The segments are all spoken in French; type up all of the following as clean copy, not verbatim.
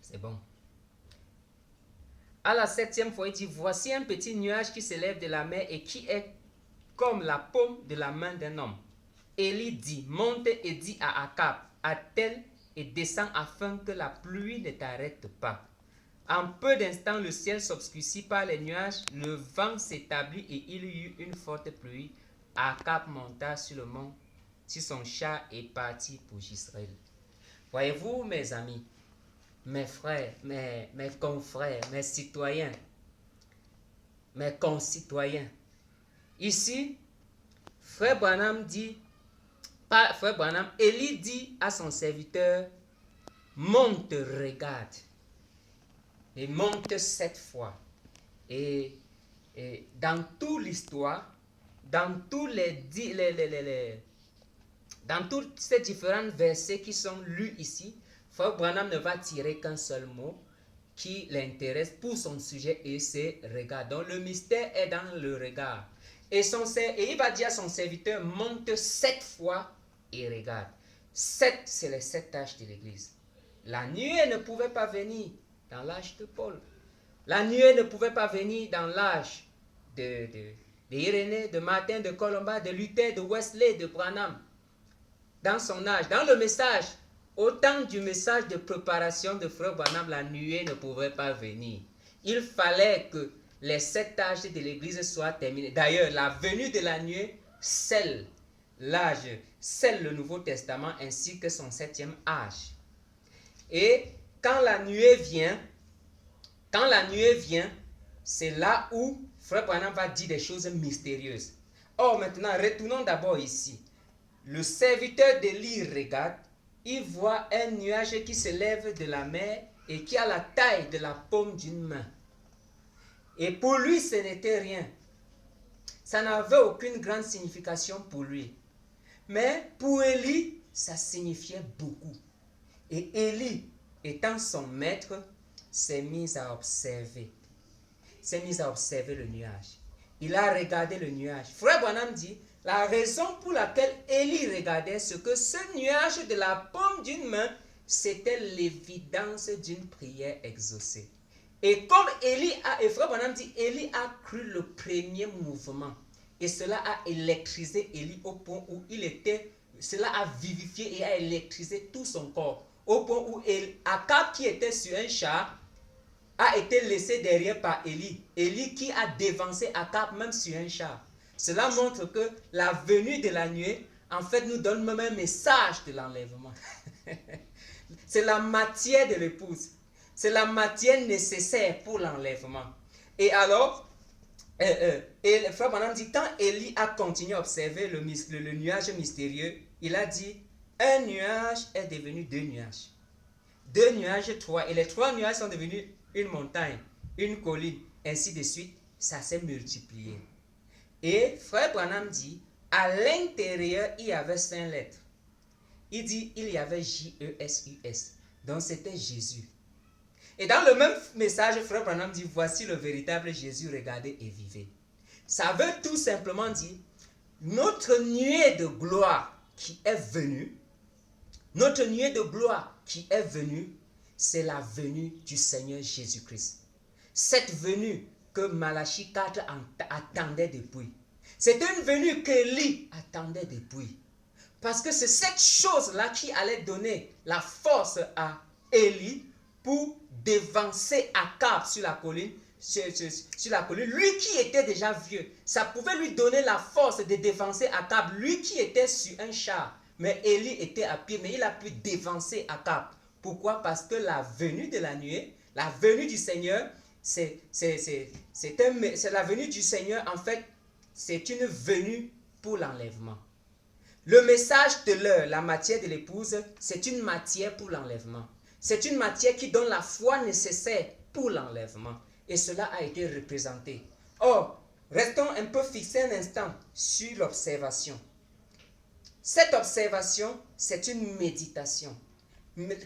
C'est bon. À la 7e fois, il dit, voici un petit nuage qui s'élève de la mer et qui est comme la paume de la main d'un homme. Élie dit, monte et dis à Akab, attelle et descends afin que la pluie ne t'arrête pas. En peu d'instants, le ciel s'obscurcit par les nuages, le vent s'établit et il y eut une forte pluie. Akab monta sur le mont, sur son char et partit pour Israël. Voyez-vous, mes amis, mes frères, mes confrères, mes citoyens, mes concitoyens, ici, frère Branham dit, pas frère Branham, Élie dit à son serviteur, monte, regarde. Et monte 7 fois. Et dans toute l'histoire, dans tous dans tous ces différents versets qui sont lus ici, frère Branham ne va tirer qu'un seul mot qui l'intéresse pour son sujet et c'est regard. Donc le mystère est dans le regard. Et il va dire à son serviteur, monte 7 fois et regarde. 7, c'est les 7 tâches de l'Église. La nuée ne pouvait pas venir dans l'âge de Paul. La nuée ne pouvait pas venir dans l'âge d'Irénée, de Martin, de Colomba, de Luther, de Wesley, de Branham. Dans son âge, dans le message, au temps du message de préparation de frère Branham, la nuée ne pouvait pas venir. Il fallait que les 7 âges de l'Église soient terminés. D'ailleurs, la venue de la nuée scelle l'âge, scelle le Nouveau Testament ainsi que son 7e âge. Et quand la nuée vient, c'est là où frère Branham va dire des choses mystérieuses. Or, maintenant, retournons d'abord ici. Le serviteur d'Élie regarde, il voit un nuage qui se lève de la mer et qui a la taille de la paume d'une main. Et pour lui, ce n'était rien. Ça n'avait aucune grande signification pour lui. Mais pour Élie, ça signifiait beaucoup. Et Élie, étant son maître, s'est mis à observer. S'est mis à observer le nuage. Il a regardé le nuage. Frère Branham dit, la raison pour laquelle Élie regardait, c'est que ce nuage de la paume d'une main, c'était l'évidence d'une prière exaucée. Et comme Frère Branham dit, Élie a cru le premier mouvement. Et cela a électrisé Élie au point où cela a vivifié et a électrisé tout son corps. Au point où Akab qui était sur un char a été laissé derrière par Élie. Élie qui a dévancé Akab même sur un char. Cela montre que la venue de la nuée, en fait, nous donne même un message de l'enlèvement. C'est la matière de l'épouse. C'est la matière nécessaire pour l'enlèvement. Et alors, et le frère Branham dit, quand Élie a continué à observer le nuage mystérieux, il a dit, un nuage est devenu 2 nuages. 2 nuages, 3. Et les 3 nuages sont devenus une montagne, une colline, ainsi de suite. Ça s'est multiplié. Et frère Branham dit, à l'intérieur, il y avait 5 lettres. Il dit, il y avait J-E-S-U-S. Donc c'était Jésus. Et dans le même message, frère Branham dit, voici le véritable Jésus, regardez et vivez. Ça veut tout simplement dire, notre nuée de gloire qui est venue, c'est la venue du Seigneur Jésus-Christ. Cette venue que Malachie 4 attendait depuis. C'est une venue qu'Élie attendait depuis. Parce que c'est cette chose-là qui allait donner la force à Élie pour dévancer Akab sur la colline, lui qui était déjà vieux. Ça pouvait lui donner la force de dévancer Akab, lui qui était sur un char. Mais Élie était à pied, mais il a pu dévancer Akab. Pourquoi? Parce que la venue de la nuée, la venue du Seigneur, c'est la venue du Seigneur, en fait, c'est une venue pour l'enlèvement. Le message de l'heure, la matière de l'épouse, c'est une matière pour l'enlèvement. C'est une matière qui donne la foi nécessaire pour l'enlèvement. Et cela a été représenté. Or, restons un peu fixés un instant sur l'observation. Cette observation, c'est une méditation.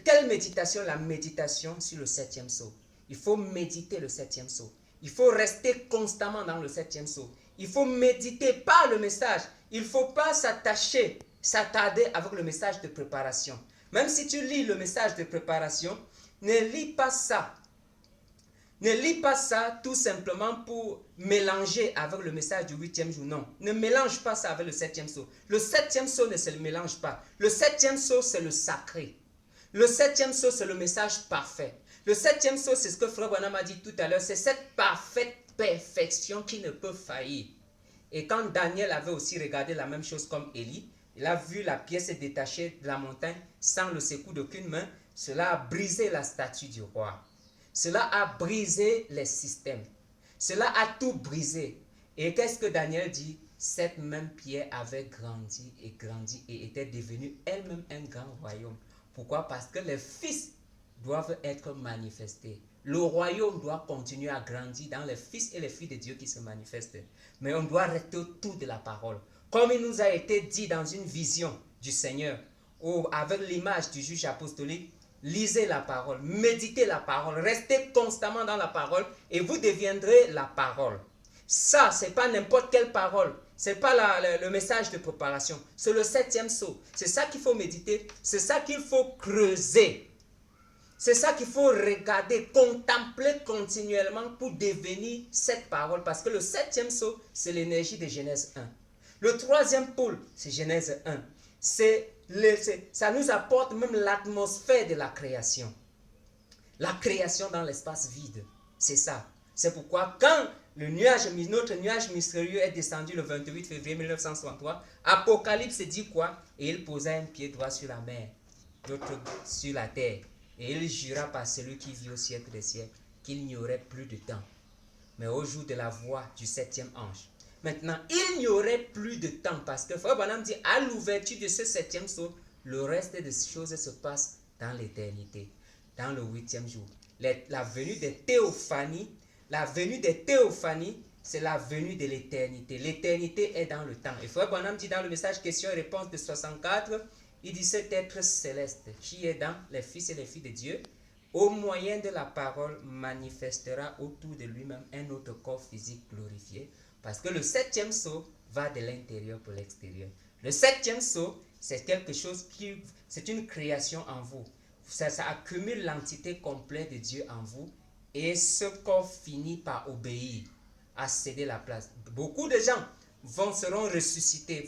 Quelle méditation? La méditation sur le 7e sceau. Il faut méditer le 7e sceau. Il faut rester constamment dans le 7e sceau. Il faut méditer par le message. Il ne faut pas s'attarder avec le message de préparation. Même si tu lis le message de préparation, Ne lis pas ça. Ne lis pas ça tout simplement pour mélanger avec le message du 8e jour. Non, ne mélange pas ça avec le 7e sceau. Le 7e sceau ne se mélange pas. Le 7e sceau, c'est le sacré. Le 7e sceau, c'est le message parfait. Le 7e sceau, c'est ce que Frère Branham a dit tout à l'heure. C'est cette parfaite perfection qui ne peut faillir. Et quand Daniel avait aussi regardé la même chose comme Élie, il a vu la pièce détachée de la montagne sans le secours d'aucune main. Cela a brisé la statue du roi. Cela a brisé les systèmes. Cela a tout brisé. Et qu'est-ce que Daniel dit? Cette même pierre avait grandi et était devenue elle-même un grand royaume. Pourquoi? Parce que les fils doivent être manifestés. Le royaume doit continuer à grandir dans les fils et les filles de Dieu qui se manifestent. Mais on doit rester autour de la parole. Comme il nous a été dit dans une vision du Seigneur, ou avec l'image du juge apostolique, lisez la parole, méditez la parole, restez constamment dans la parole et vous deviendrez la parole. Ça, ce n'est pas n'importe quelle parole. Ce n'est pas le message de préparation. C'est le 7e sceau. C'est ça qu'il faut méditer. C'est ça qu'il faut creuser. C'est ça qu'il faut regarder, contempler continuellement pour devenir cette parole. Parce que le 7e sceau, c'est l'énergie de Genèse 1. Le 3e pôle, c'est Genèse 1. Ça nous apporte même l'atmosphère de la création. La création dans l'espace vide. C'est ça. C'est pourquoi quand notre nuage mystérieux est descendu le 28 février 1963, Apocalypse dit quoi? Et il posa un pied droit sur la mer, l'autre sur la terre. Et il jura par celui qui vit au siècle des siècles qu'il n'y aurait plus de temps. Mais au jour de la voix du 7e ange. Maintenant, il n'y aurait plus de temps parce que Frère Branham dit à l'ouverture de ce 7e sceau, le reste des choses se passe dans l'éternité, dans le 8e jour. La venue des théophanies, c'est la venue de l'éternité. L'éternité est dans le temps. Et Frère Branham dit dans le message question et réponse de 64, il dit cet être céleste qui est dans les fils et les filles de Dieu, au moyen de la parole, manifestera autour de lui-même un autre corps physique glorifié. Parce que le 7e sceau va de l'intérieur pour l'extérieur. Le 7e sceau, c'est quelque chose c'est une création en vous. Ça accumule l'entité complète de Dieu en vous. Et ce corps finit par obéir, à céder la place. Beaucoup de gens vont ressusciter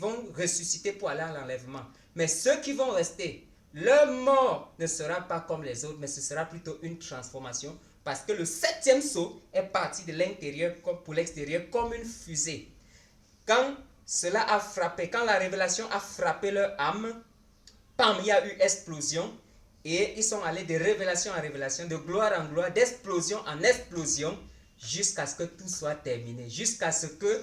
pour aller à l'enlèvement. Mais ceux qui vont rester, leur mort ne sera pas comme les autres, mais ce sera plutôt une transformation. Parce que le 7e sceau est parti de l'intérieur pour l'extérieur comme une fusée. Quand cela a frappé, quand la révélation a frappé leur âme, pam, il y a eu explosion. Et ils sont allés de révélation en révélation, de gloire en gloire, d'explosion en explosion, jusqu'à ce que tout soit terminé. Jusqu'à ce que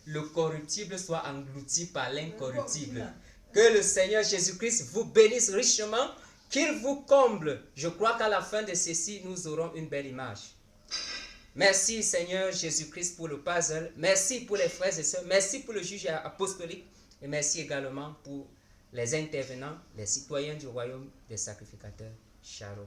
le corruptible soit englouti par l'incorruptible. Que le Seigneur Jésus-Christ vous bénisse richement, qu'il vous comble. Je crois qu'à la fin de ceci, nous aurons une belle image. Merci Seigneur Jésus-Christ pour le puzzle. Merci pour les frères et sœurs. Merci pour le juge apostolique. Et merci également pour les intervenants, les citoyens du royaume des sacrificateurs. Shalom.